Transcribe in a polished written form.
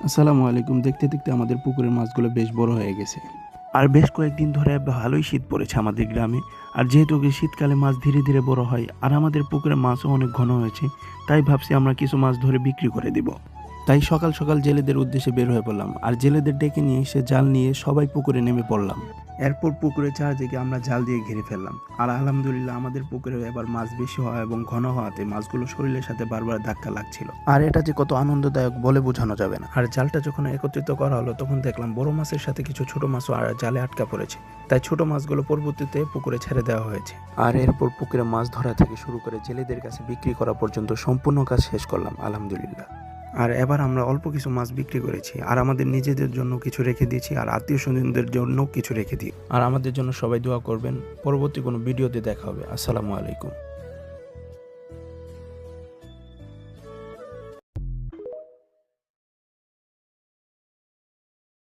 আসসালামু আলাইকুম। দেখতে দেখতে আমাদের পুকুরের মাছগুলো বেশ বড় হয়ে গেছে। আর বেশ কয়েকদিন ধরে ভালোই শীত পড়েছে আমাদের গ্রামে। আর যেহেতু শীতকালে মাছ ধীরে ধীরে বড় হয় আর আমাদের পুকুরে মাছও অনেক ঘন হয়েছে, তাই ভাবছি আমরা কিছু মাছ ধরে বিক্রি করে দিব। তাই সকাল সকাল জেলেদের উদ্দেশ্যে বের হয়ে পড়লাম আর জেলেদের ডেকে নিয়ে এসে জাল নিয়ে সবাই পুকুরে নেমে পড়লাম। এরপর পুকুরের চারদিকে আমরা জাল দিয়ে ঘিরে ফেললাম আর আলহামদুলিল্লাহ আমাদের পুকুরে এবার মাছ বেশি হওয়া এবং ঘন হওয়াতে মাছগুলো শরীরের সাথে বারবার ধাক্কা লাগছিল। আর এটা যে কত আনন্দদায়ক বলে বোঝানো যাবে না। আর জালটা যখন একত্রিত করা হলো তখন দেখলাম বড় মাছের সাথে কিছু ছোট মাছও আর জালে আটকা পড়েছে। তাই ছোট মাছগুলো পরবর্তীতে পুকুরে ছেড়ে দেওয়া হয়েছে। আর এরপর পুকুরে মাছ ধরা থেকে শুরু করে জেলেদের কাছে বিক্রি করা পর্যন্ত সম্পূর্ণ কাজ শেষ করলাম আলহামদুলিল্লাহ। আর এবার আমরা অল্প কিছু মাছ বিক্রি করেছি আর আমাদের নিজেদের জন্য কিছু রেখে দিয়েছি আর আত্মীয় স্বজনদের জন্য কিছু রেখে দিই। আর আমাদের জন্য সবাই দোয়া করবেন। পরবর্তী কোনো ভিডিওতে দেখা হবে। আসসালামু আলাইকুম।